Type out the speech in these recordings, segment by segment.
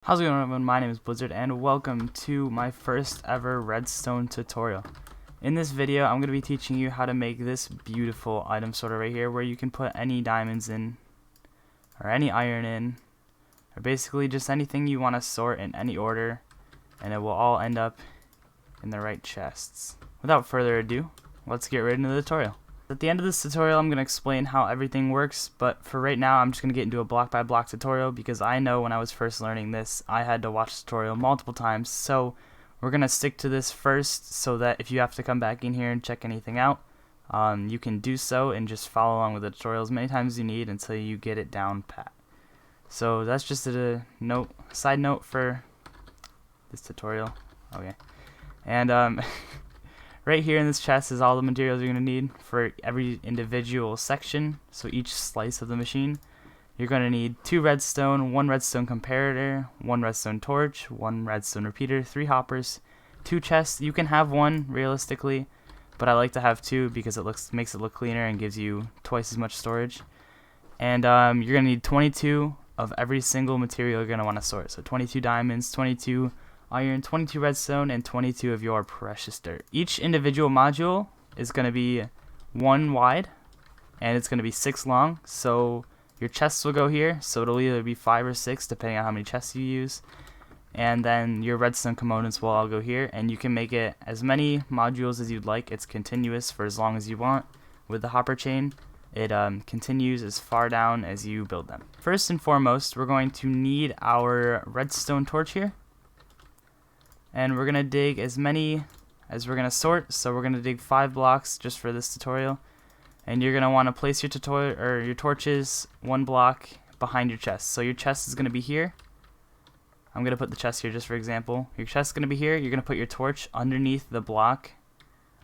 How's it going, everyone? My name is Blizzard and welcome to my first ever redstone tutorial. In this video I'm going to be teaching you how to make this beautiful item sorter right here, where you can put any diamonds in or any iron in, or basically just anything you want to sort in any order, and it will all end up in the right chests. Without further ado, let's get right into the tutorial. At the end of this tutorial I'm going to explain how everything works, but for right now I'm just going to get into a block by block tutorial because I know when I was first learning this I had to watch the tutorial multiple times, so we're going to stick to this first so that if you have to come back in here and check anything out, you can do so and just follow along with the tutorial as many times as you need until you get it down pat. So that's just a side note for this tutorial. Okay. And right here in this chest is all the materials you're going to need for every individual section. So each slice of the machine, you're going to need 2 redstone, 1 redstone comparator, 1 redstone torch, 1 redstone repeater, 3 hoppers, 2 chests. You can have 1 realistically, but I like to have 2 because it makes it look cleaner and gives you twice as much storage. And you're going to need 22 of every single material you're going to want to sort. So 22 diamonds, 22 iron, 22 redstone, and 22 of your precious dirt. Each individual module is going to be 1 wide, and it's going to be 6 long. So your chests will go here, so it'll either be 5 or 6 depending on how many chests you use. And then your redstone components will all go here, and you can make it as many modules as you'd like. It's continuous for as long as you want. With the hopper chain, it continues as far down as you build them. First and foremost, we're going to need our redstone torch here. And we're going to dig as many as we're going to sort, so we're going to dig 5 blocks just for this tutorial. And you're going to want to place your torches 1 block behind your chest. So your chest is going to be here. I'm going to put the chest here just for example. Your chest is going to be here. You're going to put your torch underneath the block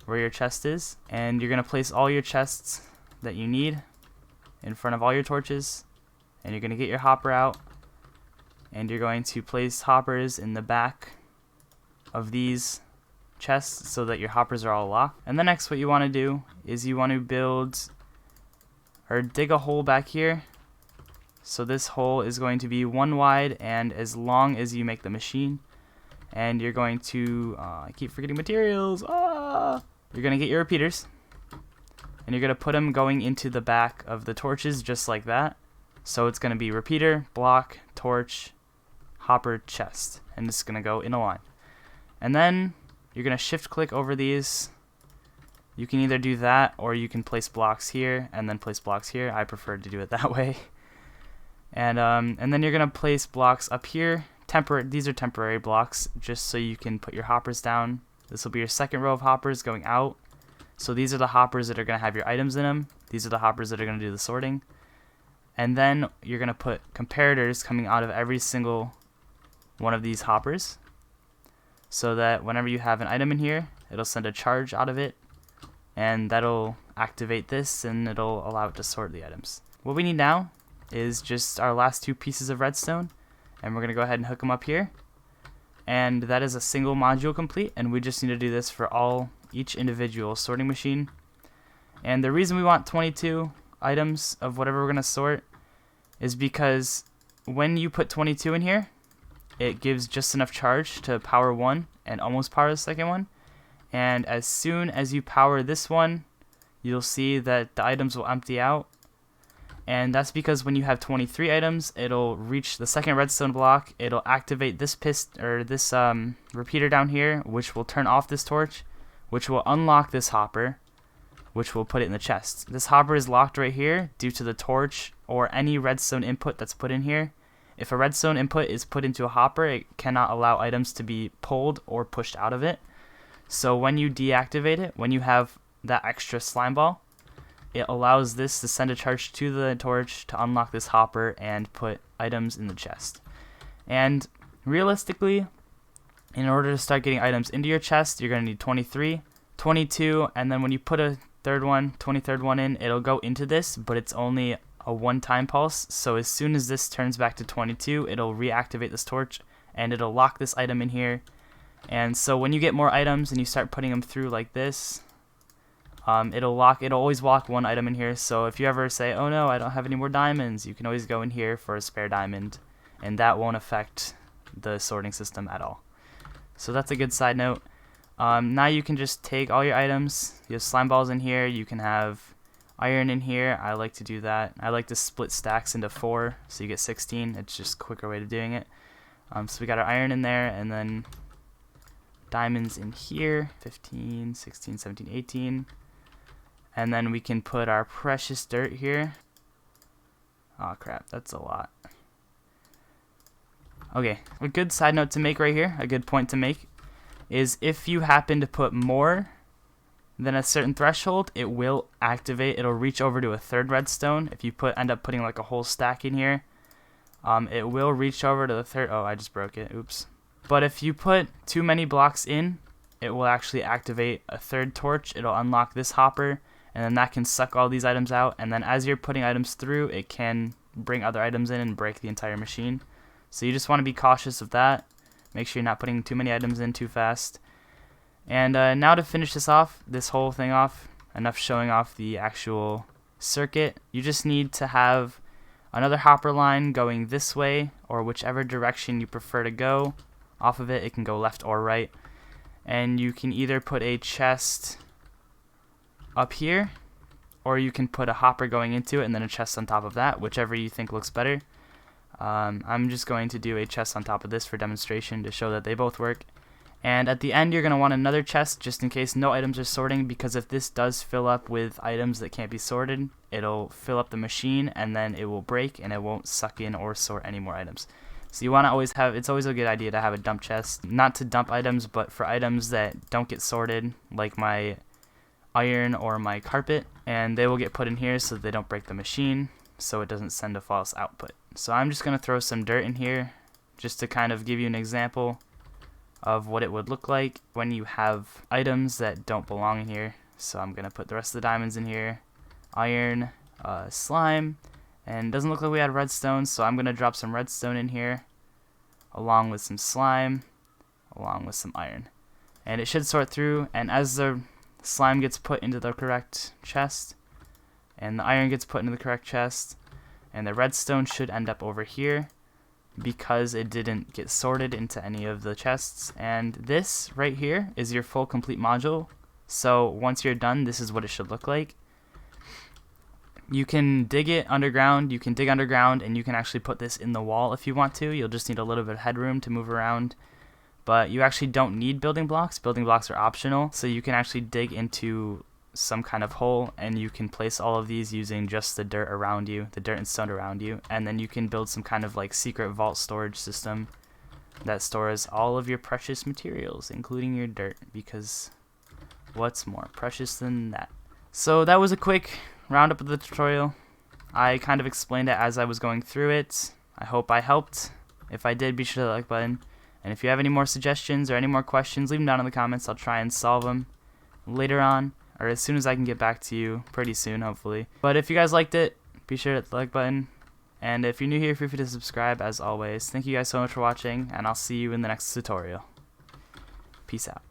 where your chest is. And you're going to place all your chests that you need in front of all your torches. And you're going to get your hopper out. And you're going to place hoppers in the back of these chests so that your hoppers are all locked. And then next what you want to do is you want to build or dig a hole back here. So this hole is going to be 1 wide and as long as you make the machine. And you're going to I keep forgetting materials. You're going to get your repeaters and you're going to put them going into the back of the torches just like that. So it's going to be repeater, block, torch, hopper, chest, and it's going to go in a line. And then you're going to shift click over these. You can either do that or you can place blocks here and then place blocks here. I prefer to do it that way. And then you're going to place blocks up here. These are temporary blocks just so you can put your hoppers down. This will be your second row of hoppers going out. So these are the hoppers that are going to have your items in them. These are the hoppers that are going to do the sorting. And then you're going to put comparators coming out of every single one of these hoppers, so that whenever you have an item in here, it'll send a charge out of it, and that'll activate this, and it'll allow it to sort the items. What we need now is just our last 2 pieces of redstone, and we're going to go ahead and hook them up here. And that is a single module complete, and we just need to do this for each individual sorting machine. And the reason we want 22 items of whatever we're going to sort is because when you put 22 in here, it gives just enough charge to power 1 and almost power the second one. And as soon as you power this one, you'll see that the items will empty out. And that's because when you have 23 items, it'll reach the second redstone block. It'll activate this repeater down here, which will turn off this torch, which will unlock this hopper, which will put it in the chest. This hopper is locked right here due to the torch or any redstone input that's put in here. If a redstone input is put into a hopper, it cannot allow items to be pulled or pushed out of it. So when you deactivate it, when you have that extra slime ball, it allows this to send a charge to the torch to unlock this hopper and put items in the chest. And realistically, in order to start getting items into your chest, you're going to need 23, 22, and then when you put a 23rd one in, it'll go into this, but it's only a 1-time pulse. So as soon as this turns back to 22, it'll reactivate this torch and it'll lock this item in here. And so when you get more items and you start putting them through like this, it'll always lock 1 item in here. So if you ever say, oh no, I don't have any more diamonds, you can always go in here for a spare diamond and that won't affect the sorting system at all. So that's a good side note. Now you can just take all your items. You have slime balls in here. You can have iron in here. I like to do that. I like to split stacks into 4 so you get 16. It's just a quicker way of doing it. So we got our iron in there, and then diamonds in here, 15, 16, 17, 18. And then we can put our precious dirt here. Oh crap, that's a lot. Okay, a good side note to make right here, a good point to make, is if you happen to put more than a certain threshold, it will activate. It'll reach over to a 3rd redstone. If you end up putting like a whole stack in here, it will reach over to the 3rd. Oh, I just broke it. Oops. But if you put too many blocks in, it will actually activate a 3rd torch. It'll unlock this hopper, and then that can suck all these items out. And then as you're putting items through, it can bring other items in and break the entire machine. So you just want to be cautious of that. Make sure you're not putting too many items in too fast. And now to finish this whole thing off, enough showing off the actual circuit, you just need to have another hopper line going this way, or whichever direction you prefer to go. Off of it, it can go left or right. And you can either put a chest up here, or you can put a hopper going into it and then a chest on top of that, whichever you think looks better. I'm just going to do a chest on top of this for demonstration to show that they both work. And at the end, you're going to want another chest just in case no items are sorting, because if this does fill up with items that can't be sorted, it'll fill up the machine and then it will break and it won't suck in or sort any more items. So you want to always have, it's always a good idea to have a dump chest, not to dump items, but for items that don't get sorted, like my iron or my carpet, and they will get put in here so that they don't break the machine, so it doesn't send a false output. So I'm just going to throw some dirt in here just to kind of give you an example of what it would look like when you have items that don't belong in here. So I'm going to put the rest of the diamonds in here, iron, slime, and it doesn't look like we had redstone, so I'm going to drop some redstone in here along with some slime, along with some iron. And it should sort through, and as the slime gets put into the correct chest, and the iron gets put into the correct chest, and the redstone should end up over here because it didn't get sorted into any of the chests. And this right here is your full complete module. So once you're done, this is what it should look like. You can dig it underground, you can dig underground, and you can actually put this in the wall if you want to. You'll just need a little bit of headroom to move around, but you actually don't need building blocks. Building blocks are optional, so you can actually dig into some kind of hole, and you can place all of these using just the dirt around you, the dirt and stone around you, and then you can build some kind of like secret vault storage system that stores all of your precious materials, including your dirt, because what's more precious than that? So that was a quick roundup of the tutorial. I kind of explained it as I was going through it. I hope I helped. If I did, be sure to hit the like button, and if you have any more suggestions or any more questions, leave them down in the comments. I'll try and solve them later on, or as soon as I can get back to you, pretty soon hopefully. But if you guys liked it, be sure to hit the like button, and if you're new here, feel free to subscribe as always. Thank you guys so much for watching, and I'll see you in the next tutorial. Peace out.